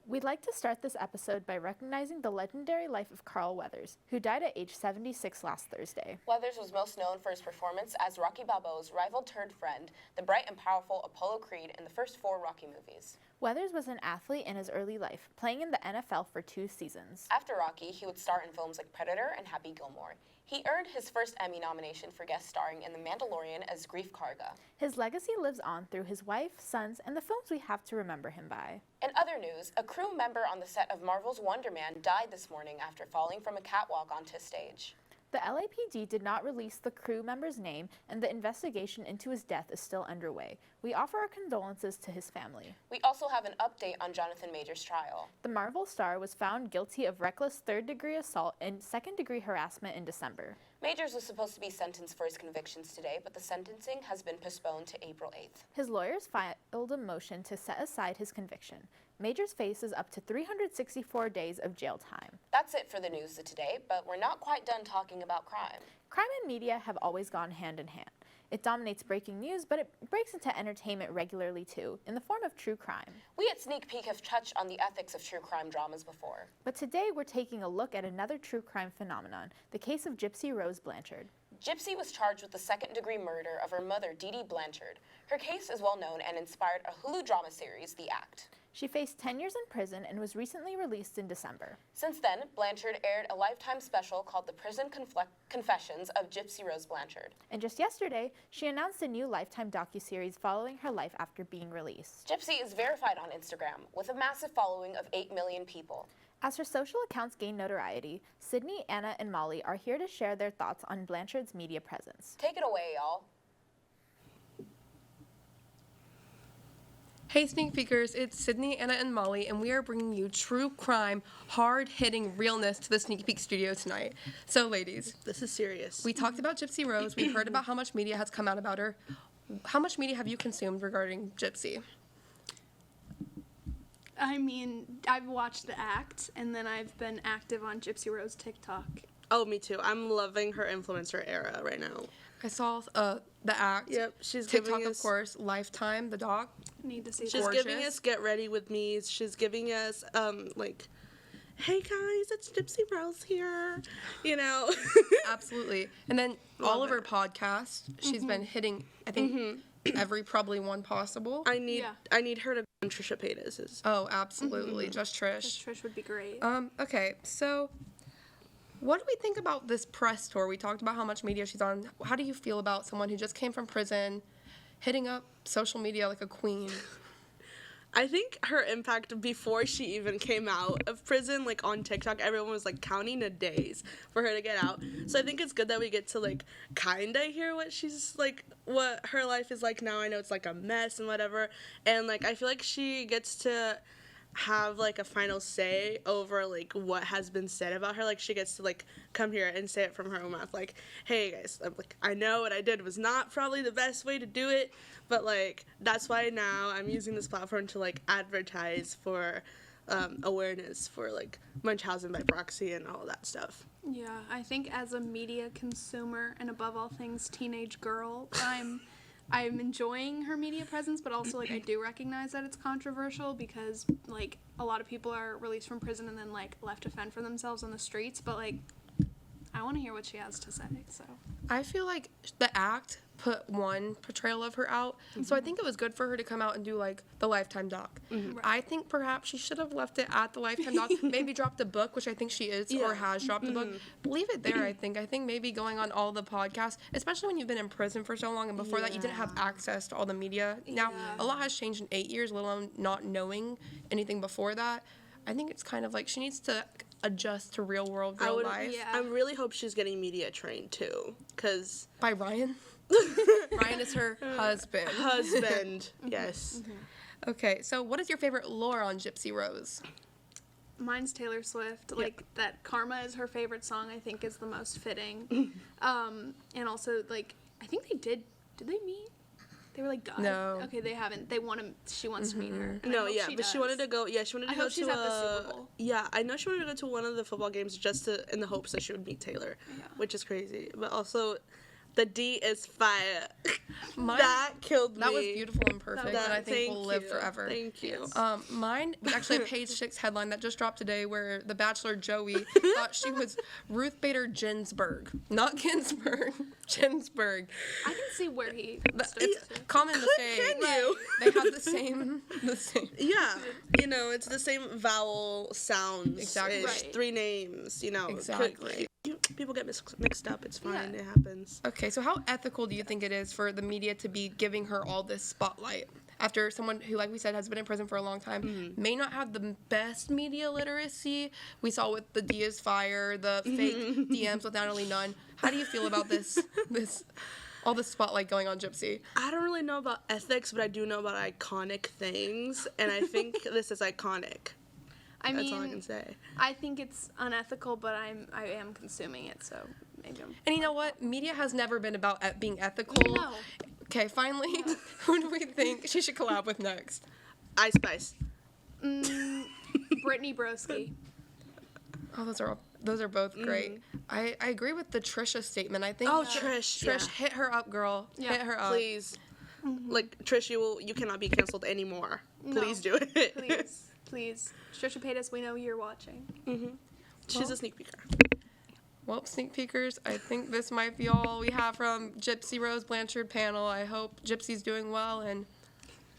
We'd like to start this episode by recognizing the legendary life of Carl Weathers, who died at age 76 last Thursday. Weathers was most known for his performance as Rocky Balboa's rival-turned-friend, the bright and powerful Apollo Creed in the first 4 Rocky movies. Weathers was an athlete in his early life, playing in the NFL for 2 seasons. After Rocky, he would star in films like Predator and Happy Gilmore. He earned his first Emmy nomination for guest starring in The Mandalorian as Greef Karga. His legacy lives on through his wife, sons, and the films we have to remember him by. In other news, a crew member on the set of Marvel's Wonder Man died this morning after falling from a catwalk onto stage. The LAPD did not release the crew member's name, and the investigation into his death is still underway. We offer our condolences to his family. We also have an update on Jonathan Majors' trial. The Marvel star was found guilty of reckless third-degree assault and second-degree harassment in December. Majors was supposed to be sentenced for his convictions today, but the sentencing has been postponed to April 8th. His lawyers filed a motion to set aside his conviction. Majors faces up to 364 days of jail time. That's it for the news of today, but we're not quite done talking about crime. Crime and media have always gone hand in hand. It dominates breaking news, but it breaks into entertainment regularly too, in the form of true crime. We at Sneak Peek have touched on the ethics of true crime dramas before. But today we're taking a look at another true crime phenomenon, the case of Gypsy Rose Blanchard. Gypsy was charged with the second-degree murder of her mother, Dee Dee Blanchard. Her case is well known and inspired a Hulu drama series, The Act. She faced 10 years in prison and was recently released in December. Since then, Blanchard aired a Lifetime special called The Prison Confessions of Gypsy Rose Blanchard. And just yesterday, she announced a new Lifetime docuseries following her life after being released. Gypsy is verified on Instagram, with a massive following of 8 million people. As her social accounts gain notoriety, Cydney, Anna, and Molly are here to share their thoughts on Blanchard's media presence. Take it away, y'all. Hey Sneak Peekers, it's Sydney, Anna, and Molly, and we are bringing you true crime, hard-hitting realness to the Sneak Peek studio tonight. So ladies, this is serious. We talked about Gypsy Rose, we've heard about how much media has come out about her. How much media have you consumed regarding Gypsy? I mean, I've watched The Act, and then I've been active on Gypsy Rose TikTok. Oh, me too. I'm loving her influencer era right now. I saw The Act. Yep, she's TikTok, giving us, of course, Lifetime, the doc. Need to see she's that. giving us Get Ready With Me. She's giving us, like, hey guys, it's Gypsy Rose here, you know. Absolutely. And then all of her podcasts, she's been hitting, I think, every probably one possible. I need her to go on Trisha Paytas's. Oh, absolutely. Just Trish. Trish would be great. Okay, so what do we think about this press tour? We talked about how much media she's on. How do you feel about someone who just came from prison, hitting up social media like a queen? I think her impact before she even came out of prison, like on TikTok, everyone was like counting the days for her to get out. So I think it's good that we get to like kind of hear what she's like, what her life is like now. I know it's like a mess and whatever. And like, I feel like she gets to have like a final say over like what has been said about her. Like she gets to like come here and say it from her own mouth, like, hey guys, I'm like, I know what I did was not probably the best way to do it, but like that's why now I'm using this platform to like advertise for awareness for like Munchausen by proxy and all that stuff. Yeah, I think as a media consumer and above all things teenage girl, I'm enjoying her media presence, but also, like, I do recognize that it's controversial because, like, a lot of people are released from prison and then, like, left to fend for themselves on the streets, but, like, I want to hear what she has to say, so. I feel like The Act put one portrayal of her out, so I think it was good for her to come out and do, like, the Lifetime doc. Right. I think perhaps she should have left it at the Lifetime doc, maybe dropped a book, which I think she is or has dropped a book. Leave it there, I think. I think maybe going on all the podcasts, especially when you've been in prison for so long, and before that you didn't have access to all the media. Now, a lot has changed in 8 years, let alone not knowing anything before that. I think it's kind of like she needs to adjust to real world, real life. Yeah. I really hope she's getting media trained too, because By Ryan? Ryan is her husband. Yes. Okay, so what is your favorite lore on Gypsy Rose? Mine's Taylor Swift. Like, that Karma is her favorite song, I think is the most fitting. And also, like, I think did they meet? They were like, God. No. Okay, they haven't. She wants to meet her. And I No, hope yeah, she but she does. wanted to go. Yeah, she wanted to I go hope she's to at the Super Bowl. Yeah, I know she wanted to go to one of the football games just in the hopes that she would meet Taylor, which is crazy. But also, The D is fire. Mine- That killed me. That was beautiful and perfect, and I think will live you. forever. Thank you. Mine was actually a Page 6 headline that just dropped today where the Bachelor Joey thought she was Ruth Bader Ginsburg. Not Ginsburg, Ginsburg. I can see where he stood It's to. common to say. Can you? They have the same. Yeah, it's the same vowel sounds. Exactly. It's Right. 3 names, Exactly. People get mixed up. It's fine. Yeah. It happens. Okay, so how ethical do you think it is for the media to be giving her all this spotlight after someone who, like we said, has been in prison for a long time, may not have the best media literacy? We saw with the D is fire, the fake DMs with Natalie Nunn. How do you feel about this all this spotlight going on Gypsy? I don't really know about ethics, but I do know about iconic things, and I think this is iconic. That's all I can say. I think it's unethical, but I am consuming it, so maybe I'm. And you know what? Media has never been about being ethical. No. Okay, finally, who do we think she should collab with next? Ice Spice. Brittany Broski. Oh, those are both great. I agree with the Trisha statement. I think Trish. Trish, hit her up, girl. Yeah. Hit her up. Please. Like, Trish, you cannot be canceled anymore. Please do it. Please. Trisha Paytas, we know you're watching. She's a sneak peeker. Well, sneak peekers, I think this might be all we have from Gypsy Rose Blanchard panel. I hope Gypsy's doing well, and